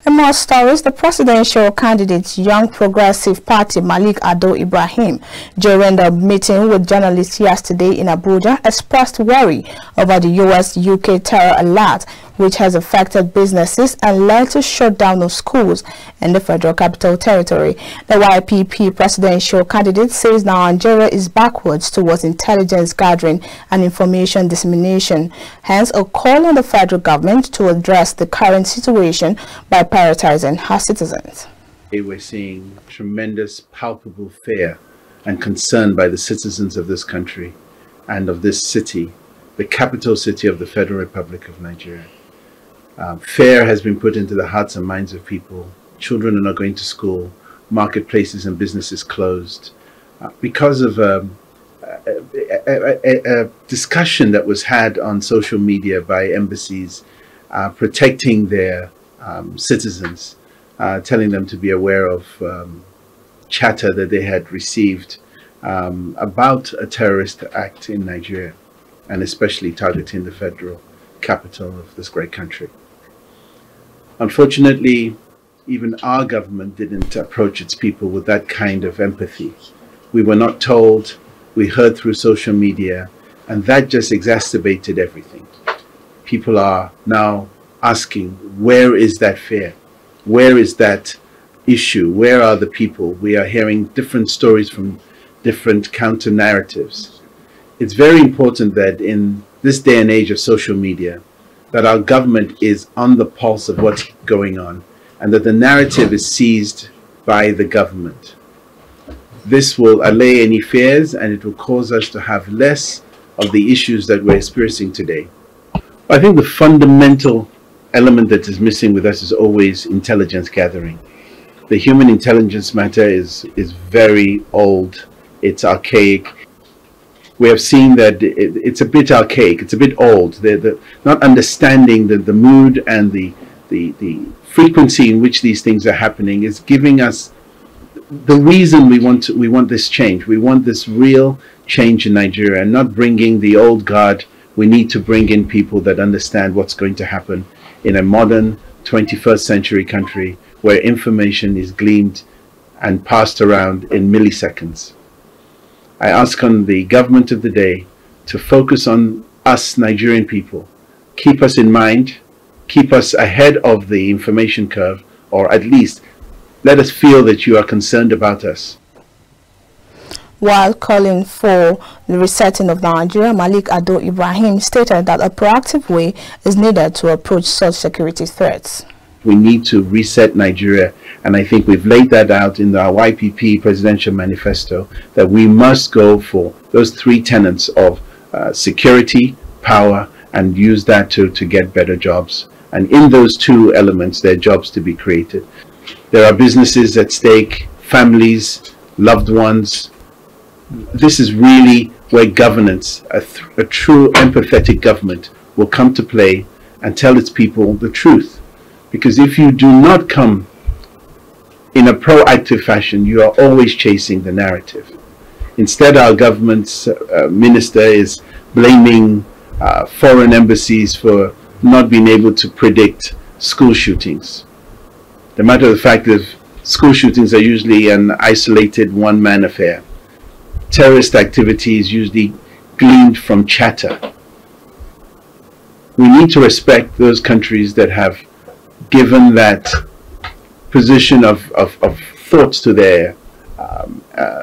In more stories, the presidential candidate's Young Progressive Party, Malik Ado Ibrahim, during the meeting with journalists yesterday in Abuja, expressed worry over the US-UK terror alert, which has affected businesses and led to shutdown of schools in the Federal Capital Territory. The YPP presidential candidate says Nigeria is backwards towards intelligence gathering and information dissemination, hence a call on the federal government to address the current situation by prioritizing her citizens. We're seeing tremendous, palpable fear and concern by the citizens of this country and of this city, the capital city of the Federal Republic of Nigeria. Fear has been put into the hearts and minds of people. Children are not going to school, marketplaces and businesses closed because of a discussion that was had on social media by embassies protecting their citizens, telling them to be aware of chatter that they had received about a terrorist act in Nigeria, and especially targeting the federal capital of this great country. Unfortunately, even our government didn't approach its people with that kind of empathy. We were not told, we heard through social media, and that just exacerbated everything. People are now asking, where is that fear? Where is that issue? Where are the people? We are hearing different stories from different counter narratives. It's very important that in this day and age of social media, that our government is on the pulse of what's going on, and that the narrative is seized by the government. This will allay any fears, and it will cause us to have less of the issues that we're experiencing today. I think the fundamental element that is missing with us is always intelligence gathering. The human intelligence matter is very old, it's archaic. We have seen that it's a bit archaic, it's a bit old. They're not understanding the mood and the frequency in which these things are happening is giving us the reason we want this change. We want this real change in Nigeria, and not bringing the old guard. We need to bring in people that understand what's going to happen in a modern 21st century country where information is gleaned and passed around in milliseconds. I ask on the government of the day to focus on us Nigerian people. Keep us in mind, keep us ahead of the information curve, or at least let us feel that you are concerned about us. While calling for the resetting of Nigeria, Malik Ado Ibrahim stated that a proactive way is needed to approach such security threats. We need to reset Nigeria, and I think we've laid that out in our YPP presidential manifesto, that we must go for those three tenets of security, power, and use that to get better jobs. And in those two elements, there are jobs to be created. There are businesses at stake, families, loved ones. This is really where governance, a true empathetic government, will come to play and tell its people the truth. Because if you do not come in a proactive fashion, you are always chasing the narrative. Instead, our government's minister is blaming foreign embassies for not being able to predict school shootings. The matter of the fact that school shootings are usually an isolated one-man affair. Terrorist activity is usually gleaned from chatter. We need to respect those countries that have given that position of thoughts to their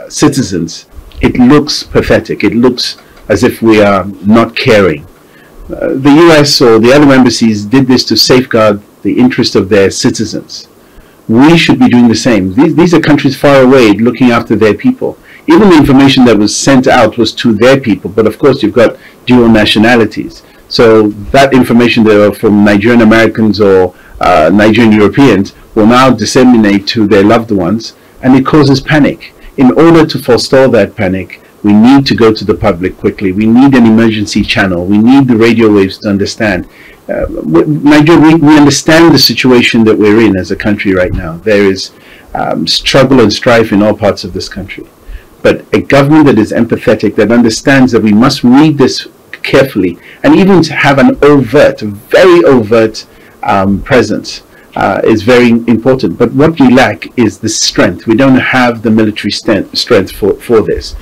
citizens. It looks pathetic. It looks as if we are not caring. The US or the other embassies did this to safeguard the interest of their citizens. We should be doing the same. These are countries far away looking after their people. Even the information that was sent out was to their people, but of course you've got dual nationalities. So that information that are from Nigerian Americans or Nigerian Europeans will now disseminate to their loved ones, and it causes panic. In order to forestall that panic, we need to go to the public quickly. We need an emergency channel. We need the radio waves to understand. Nigeria, we understand the situation that we're in as a country right now. There is struggle and strife in all parts of this country. But a government that is empathetic, that understands that we must read this carefully, and even to have an overt, very overt presence is very important. But what we lack is the strength. We don't have the military strength for this.